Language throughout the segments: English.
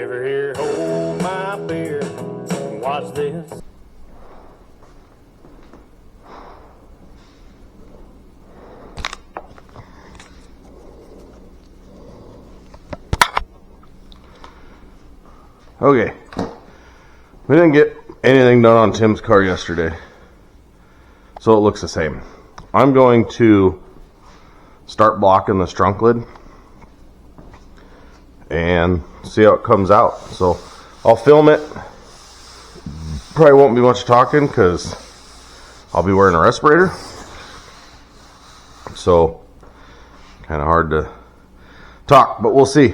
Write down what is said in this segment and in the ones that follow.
ever hear hold my beer and watch this? Okay, we didn't get anything done on Tim's car yesterday, so it looks the same. I'm going to start blocking this trunk lid and see how it comes out. So I'll film it. Probably won't be much talking because I'll be wearing a respirator, so kind of hard to talk, but we'll see.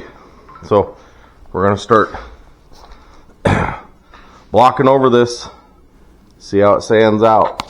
So we're going to start blocking over this, see how it sands out.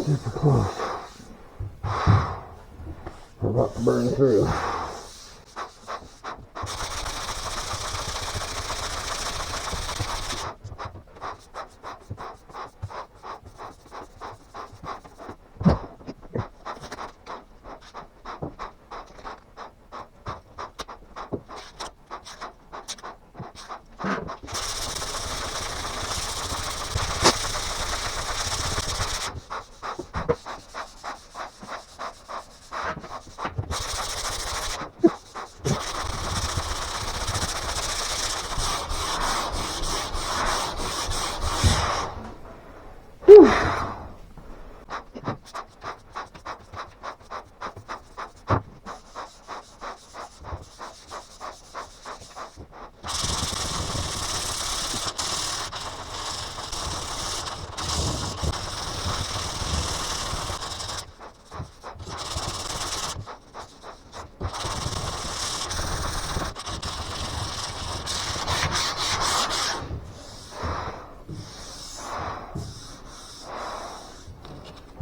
Super close. We're about to burn through.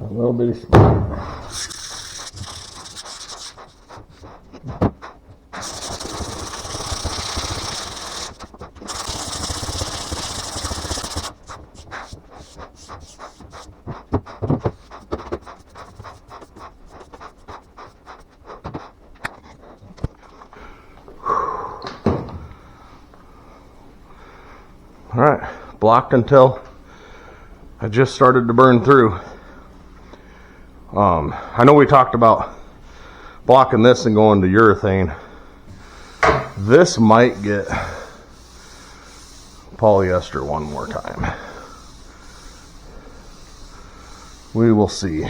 A little bitty spot. All right, blocked until I just started to burn through. I know we talked about blocking this and going to urethane. This might get polyester one more time. We will see.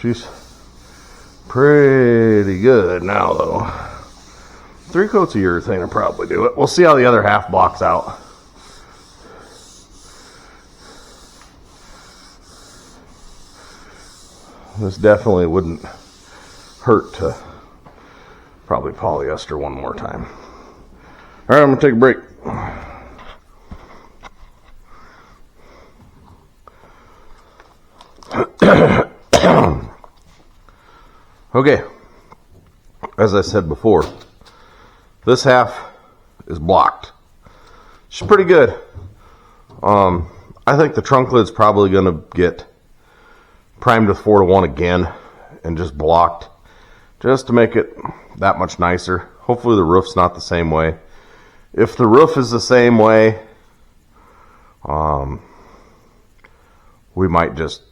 She's pretty good now though. 3 coats of urethane will probably do it. We'll see how the other half blocks out. This definitely wouldn't hurt to probably polyester one more time. All right, I'm going to take a break. Okay, as I said before, this half is blocked. She's pretty good. I think the trunk lid's probably going to get primed with 4-to-1 again and just blocked, just to make it that much nicer. Hopefully the roof's not the same way. If the roof is the same way, we might just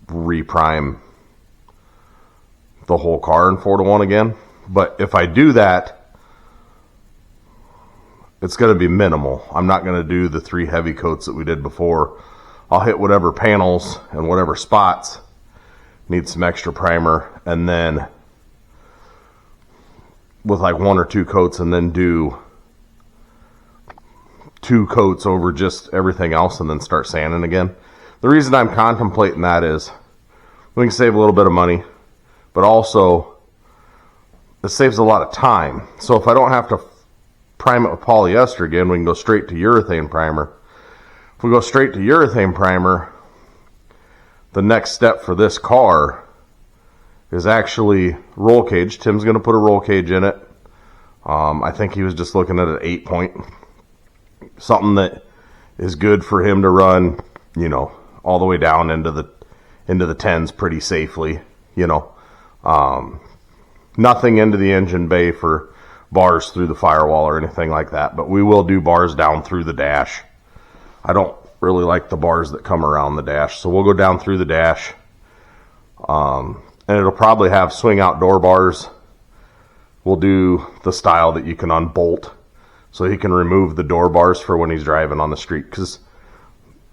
reprime the whole car in 4-to-1 again. But if I do that, it's going to be minimal. I'm not going to do the 3 heavy coats that we did before. I'll hit whatever panels and whatever spots need some extra primer, and then with like 1 or 2 coats, and then do 2 coats over just everything else, and then start sanding again. The reason I'm contemplating that is we can save a little bit of money, but also it saves a lot of time. So if I don't have to prime it with polyester again, we can go straight to urethane primer. If we go straight to urethane primer, the next step for this car is actually roll cage. Tim's going to put a roll cage in it. I think he was just looking at an 8-point. Something that is good for him to run, you know, all the way down into the 10s pretty safely, you know. Nothing into the engine bay for bars through the firewall or anything like that, but we will do bars down through the dash. I don't really like the bars that come around the dash, so we'll go down through the dash. And it'll probably have swing out door bars. We'll do the style that you can unbolt, so he can remove the door bars for when he's driving on the street, because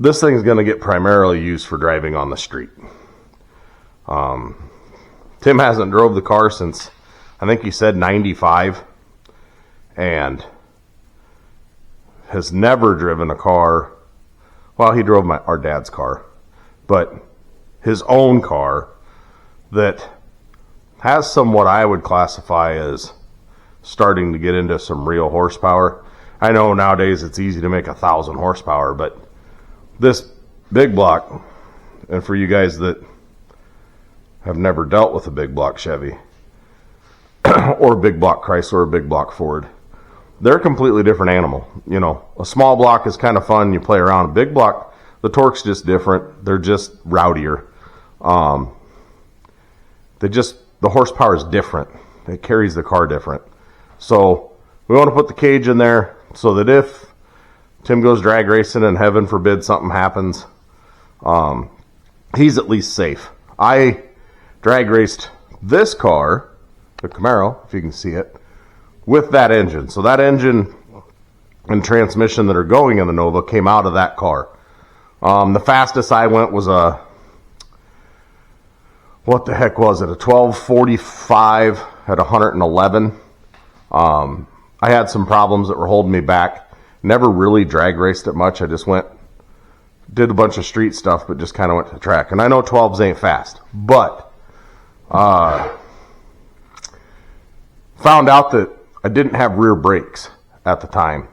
this thing's going to get primarily used for driving on the street. Tim hasn't drove the car since, I think he said 95, and has never driven a car. Well, he drove our dad's car, but his own car that has some what I would classify as starting to get into some real horsepower. I know nowadays it's easy to make 1,000 horsepower, but this big block, and for you guys that have never dealt with a big block Chevy or a big block Chrysler or a big block Ford, they're a completely different animal. You know, a small block is kind of fun, you play around. A big block, the torque's just different. They're just rowdier. The horsepower is different. It carries the car different. So we want to put the cage in there so that if Tim goes drag racing and heaven forbid something happens, he's at least safe. I drag raced this car, the Camaro, if you can see it, with that engine. So that engine and transmission that are going in the Nova came out of that car. The fastest I went was a, what the heck was it? A 1245 at 111. I had some problems that were holding me back. Never really drag raced it much. I just did a bunch of street stuff, but just kind of went to the track. And I know 12s ain't fast, but found out that I didn't have rear brakes at the time.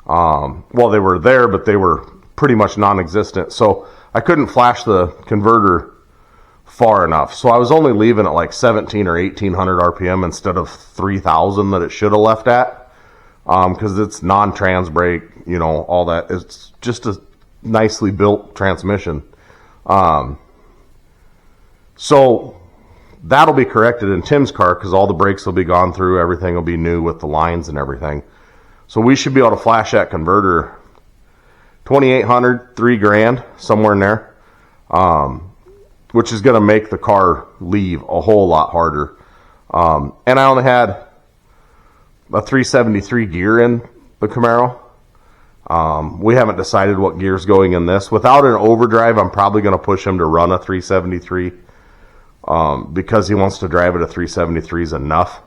Well, they were there, but they were pretty much non-existent. So I couldn't flash the converter far enough. So I was only leaving at like 17 or 1800 RPM instead of 3000 that it should have left at. Because it's non-trans brake, you know, all that. It's just a nicely built transmission. So that'll be corrected in Tim's car because all the brakes will be gone through. Everything will be new with the lines and everything. So we should be able to flash that converter 2800, $3,000, somewhere in there. Which is going to make the car leave a whole lot harder. And I only had a 373 gear in the Camaro. We haven't decided what gear's going in this. Without an overdrive, I'm probably going to push him to run a 373 because he wants to drive it. A 373 is enough.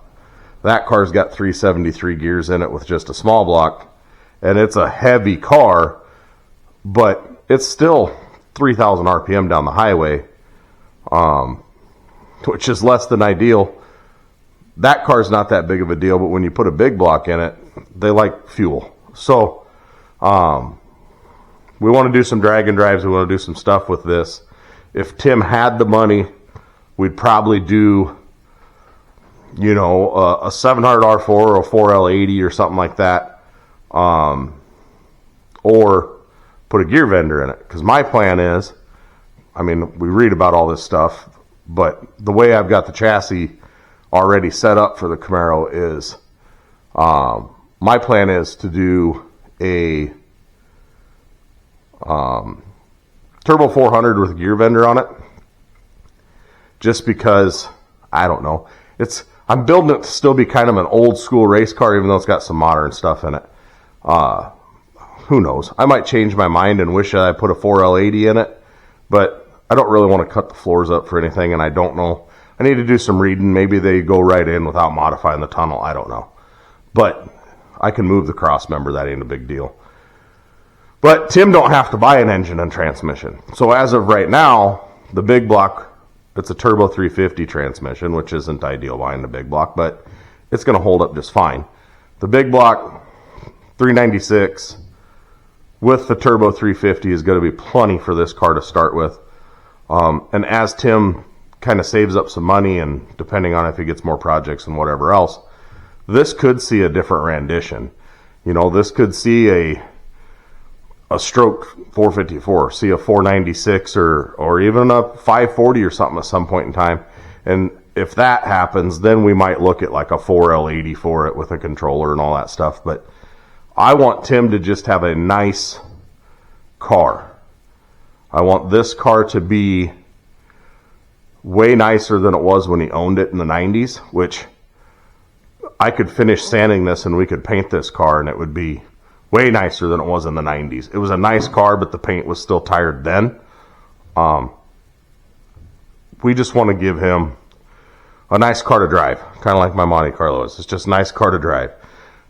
That car's got 373 gears in it with just a small block, and it's a heavy car, but it's still 3,000 RPM down the highway, which is less than ideal. That car's not that big of a deal, but when you put a big block in it, they like fuel. So we want to do some drag and drives. We want to do some stuff with this. If Tim had the money, we'd probably do, a 700 R4 or a 4L80 or something like that, or put a gear vendor in it. Because my plan is, we read about all this stuff, but the way I've got the chassis already set up for the Camaro is, my plan is to do a Turbo 400 with a gear vendor on it, just because, I don't know, I'm building it to still be kind of an old school race car, even though it's got some modern stuff in it. Who knows? I might change my mind and wish I put a 4L80 in it, but I don't really want to cut the floors up for anything, and I don't know. I need to do some reading. Maybe they go right in without modifying the tunnel. I don't know. But I can move the cross member. That ain't a big deal. But Tim don't have to buy an engine and transmission. So as of right now, the big block, it's a turbo 350 transmission, which isn't ideal buying the big block, but it's going to hold up just fine. The big block 396 with the turbo 350 is going to be plenty for this car to start with. And as Tim kind of saves up some money, and depending on if he gets more projects and whatever else, this could see a different rendition. This could see a stroke 454, see a 496 or even a 540 or something at some point in time. And if that happens, then we might look at like a 4L80 for it with a controller and all that stuff. But I want Tim to just have a nice car. I want this car to be way nicer than it was when he owned it in the 90s, which I could finish sanding this and we could paint this car and it would be way nicer than it was in the 90s. It was a nice car, but the paint was still tired then. We just want to give him a nice car to drive, kind of like my Monte Carlo is. It's just a nice car to drive.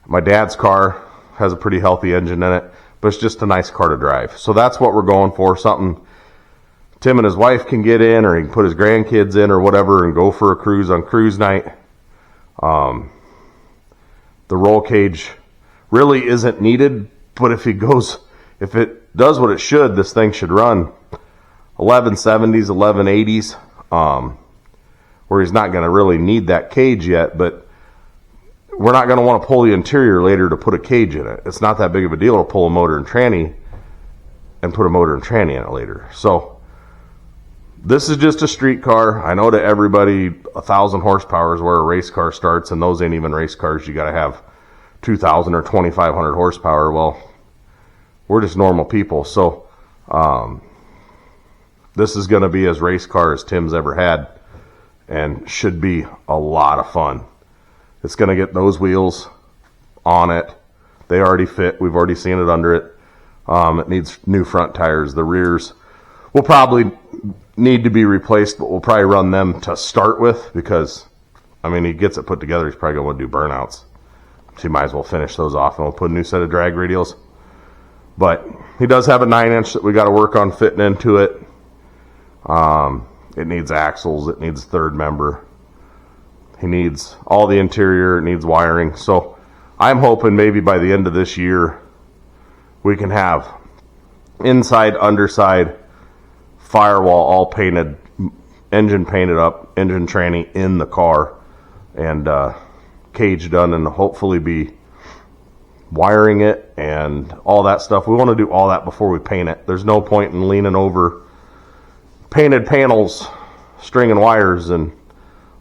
My dad's car has a pretty healthy engine in it, but it's just a nice car to drive. So that's what we're going for, something Tim and his wife can get in, or he can put his grandkids in or whatever and go for a cruise on cruise night. The roll cage really isn't needed, but if it does what it should, this thing should run 1170s, 1180s, where he's not going to really need that cage yet, but we're not going to want to pull the interior later to put a cage in it. It's not that big of a deal to pull a motor and tranny and put a motor and tranny in it later. So this is just a street car. I know to everybody 1,000 horsepower is where a race car starts, and those ain't even race cars. You got to have 2,000 or 2,500 horsepower. Well, we're just normal people. So this is going to be as race car as Tim's ever had, and should be a lot of fun. It's going to get those wheels on it. They already fit. We've already seen it under it. It needs new front tires. The rears will probably need to be replaced, but we'll probably run them to start with because, he gets it put together. He's probably going to do burnouts. So he might as well finish those off, and we'll put a new set of drag radials. But he does have a 9-inch that we got to work on fitting into it. It needs axles. It needs third member. He needs all the interior. It needs wiring. So I'm hoping maybe by the end of this year we can have inside, underside, firewall all painted, engine painted up, engine tranny in the car, and cage done, and hopefully be wiring it and all that stuff. We want to do all that before we paint it. There's no point in leaning over painted panels, stringing wires, and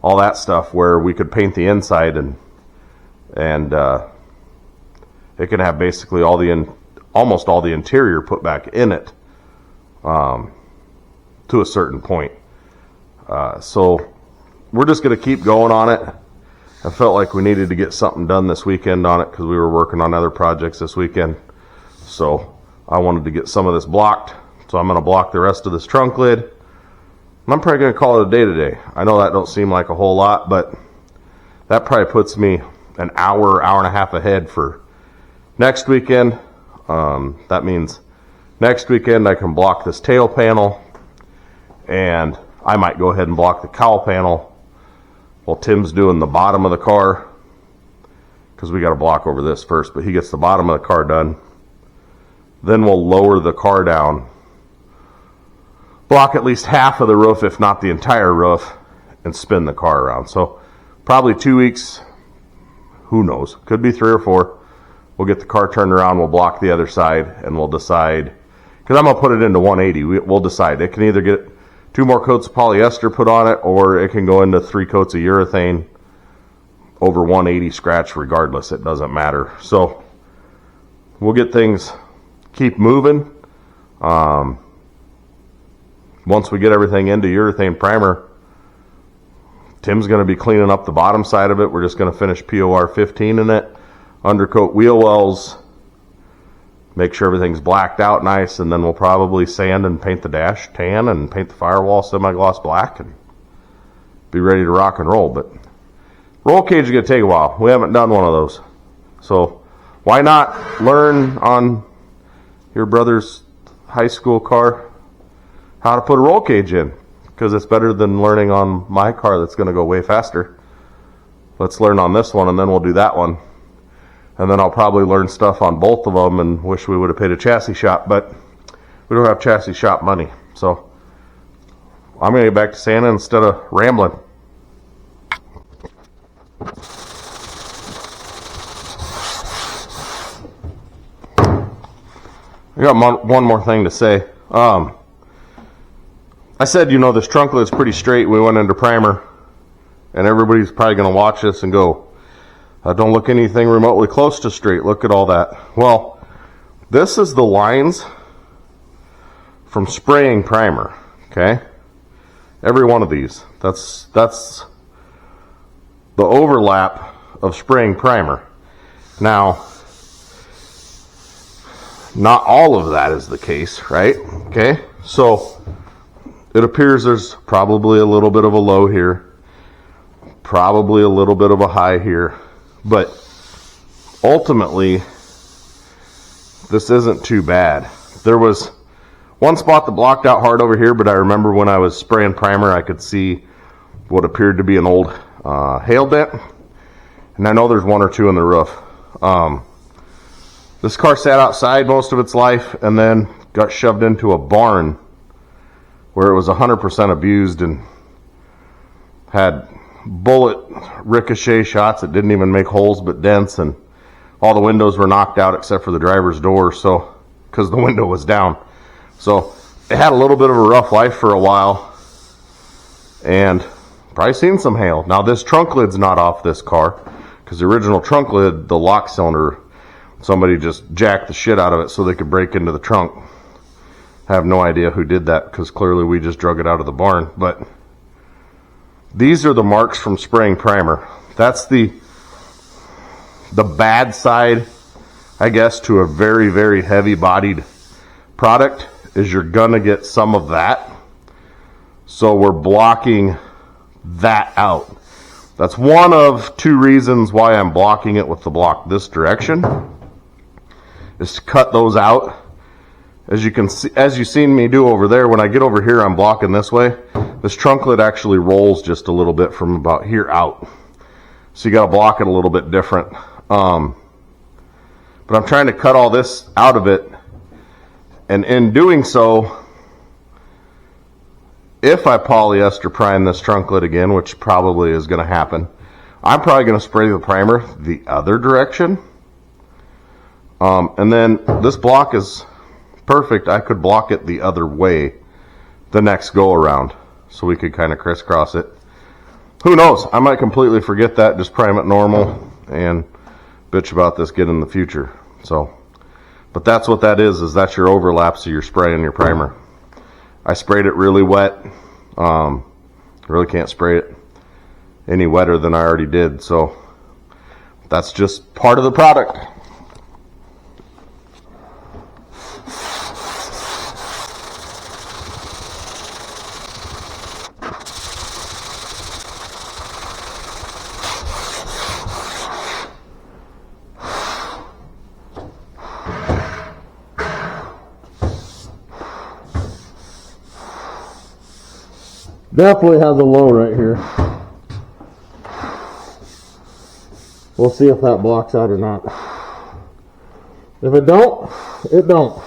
all that stuff where we could paint the inside and it can have basically almost all the interior put back in it to a certain point. So we're just going to keep going on it. I felt like we needed to get something done this weekend on it because we were working on other projects this weekend. So I wanted to get some of this blocked. So I'm going to block the rest of this trunk lid. And I'm probably going to call it a day today. I know that don't seem like a whole lot, but That probably puts me an hour, hour and a half ahead for next weekend. That means next weekend I can block this tail panel, and I might go ahead and block the cowl panel while Tim's doing the bottom of the car, because we got to block over this first, but he gets the bottom of the car done. Then we'll lower the car down, block at least half of the roof, if not the entire roof, and spin the car around. So probably 2 weeks, who knows, could be 3 or 4. We'll get the car turned around, we'll block the other side, and we'll decide, because I'm going to put it into 180. We'll decide. It can either get 2 more coats of polyester put on it, or it can go into 3 coats of urethane over 180 scratch. Regardless, it doesn't matter. So we'll get things, keep moving. Once we get everything into urethane primer, Tim's going to be cleaning up the bottom side of it. We're just going to finish POR 15 in it, undercoat wheel wells, make sure everything's blacked out nice, and then we'll probably sand and paint the dash tan and paint the firewall semi-gloss black and be ready to rock and roll. But roll cage is going to take a while. We haven't done one of those. So why not learn on your brother's high school car how to put a roll cage in? Because it's better than learning on my car that's going to go way faster. Let's learn on this one, and then we'll do that one. And then I'll probably learn stuff on both of them and wish we would have paid a chassis shop, but we don't have chassis shop money. So I'm going to get back to Santa instead of rambling. I got one more thing to say. I said, this trunk lid's pretty straight. We went into primer, and everybody's probably going to watch this and go, don't look anything remotely close to straight. Look at all that. Well, this is the lines from spraying primer, okay? Every one of these. That's the overlap of spraying primer. Now, not all of that is the case, right? Okay, so it appears there's probably a little bit of a low here, probably a little bit of a high here, but ultimately this isn't too bad. There was one spot that blocked out hard over here, but I remember when I was spraying primer I could see what appeared to be an old hail dent, and I know there's 1 or 2 in the roof. This car sat outside most of its life and then got shoved into a barn where it was 100% abused and had bullet ricochet shots that didn't even make holes but dents, and all the windows were knocked out except for the driver's door, so because the window was down. So it had a little bit of a rough life for a while, and probably seen some hail. Now this trunk lid's not off this car, because the original trunk lid, the lock cylinder, somebody just jacked the shit out of it so they could break into the trunk. I have no idea who did that, because clearly we just drug it out of the barn. But these are the marks from spraying primer. That's the bad side, I guess, to a very, very heavy bodied product, is you're gonna get some of that. So we're blocking that out. That's one of 2 reasons why I'm blocking it with the block this direction, is to cut those out. As you can see, as you've seen me do over there, when I get over here, I'm blocking this way. This trunk lid actually rolls just a little bit from about here out. So you got to block it a little bit different. But I'm trying to cut all this out of it. And in doing so, if I polyester prime this trunk lid again, which probably is going to happen, I'm probably going to spray the primer the other direction. And then this block is perfect. I could block it the other way the next go around, so we could kind of crisscross it. Who knows? I might completely forget that, just prime it normal and bitch about this again in the future. So, but that's what that is that's your overlap, so you're spraying your primer. I sprayed it really wet. I really can't spray it any wetter than I already did, so that's just part of the product. Definitely has a low right here. We'll see if that blocks out or not. If it don't, it don't.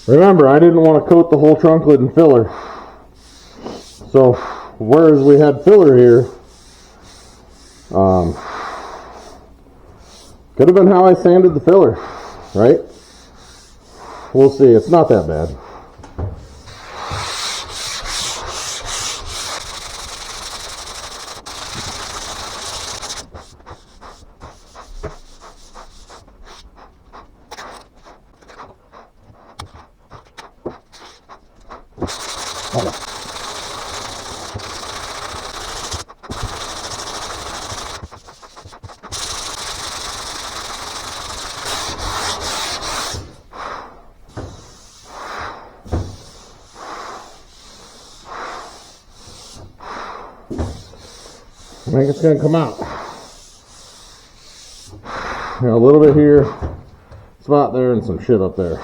Remember, I didn't want to coat the whole trunk lid in filler. So, whereas we had filler here, could have been how I sanded the filler, right? We'll see. It's not that bad. I think it's going to come out. A little bit here, spot there, and some shit up there.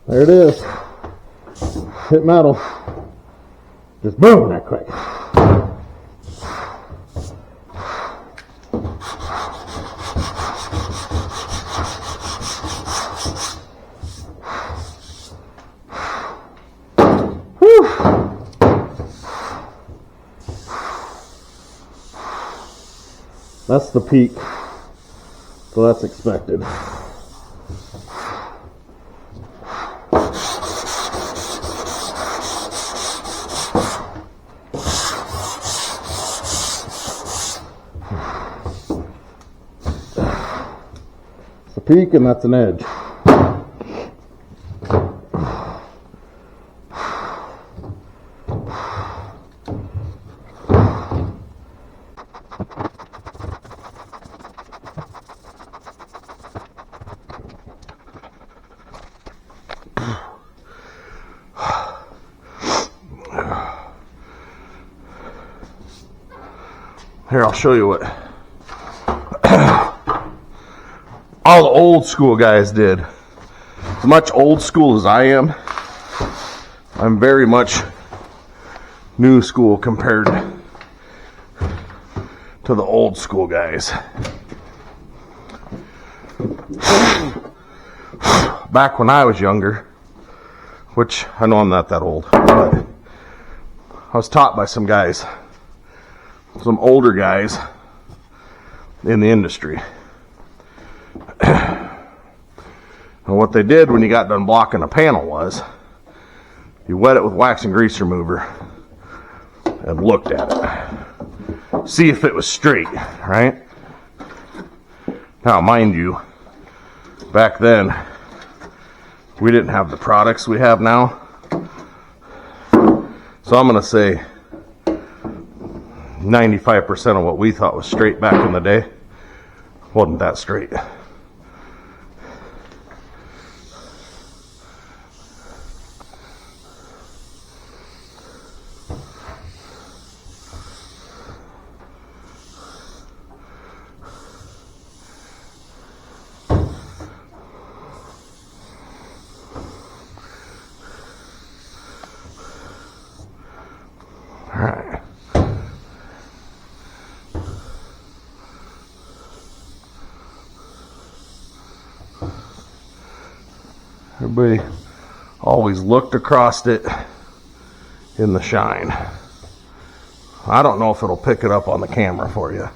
There it is. Hit metal. Just boom, that quick. Whew. That's the peak. So that's expected. Peak, and that's an edge. Here, I'll show you what all the old school guys did. As much old school as I am, I'm very much new school compared to the old school guys. Back when I was younger, which I know I'm not that old, but I was taught by some guys, some older guys in the industry. And what they did when you got done blocking a panel was you wet it with wax and grease remover and looked at it. See if it was straight, right? Now, mind you, back then we didn't have the products we have now. So I'm going to say 95% of what we thought was straight back in the day wasn't that straight. Alright. Everybody always looked across it in the shine. I don't know if it'll pick it up on the camera for you.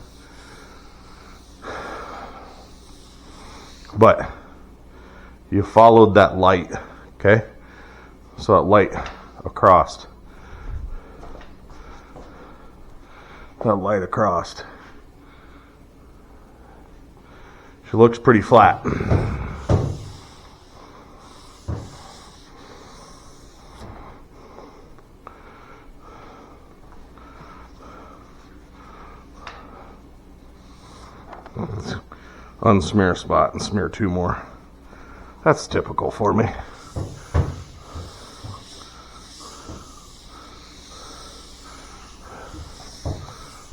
But you followed that light, okay? So that light across. That light across. She looks pretty flat. Unsmear a spot and smear two more. That's typical for me.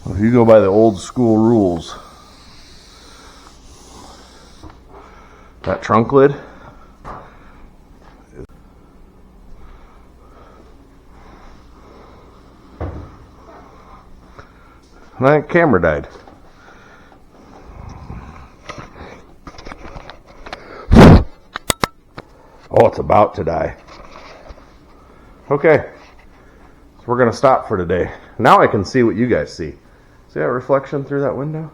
If you go by the old school rules, that trunk lid, and that camera died. Oh, it's about to die. Okay, so we're gonna stop for today. Now I can see what you guys see. See that reflection through that window?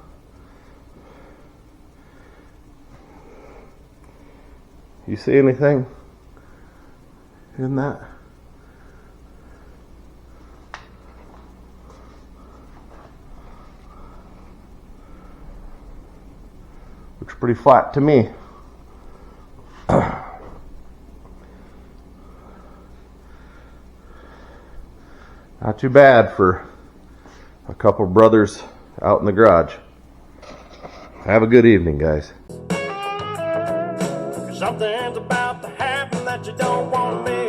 You see anything in that? Looks pretty flat to me. Not too bad for a couple brothers out in the garage. Have a good evening, guys. Something's about to happen that you don't want to miss.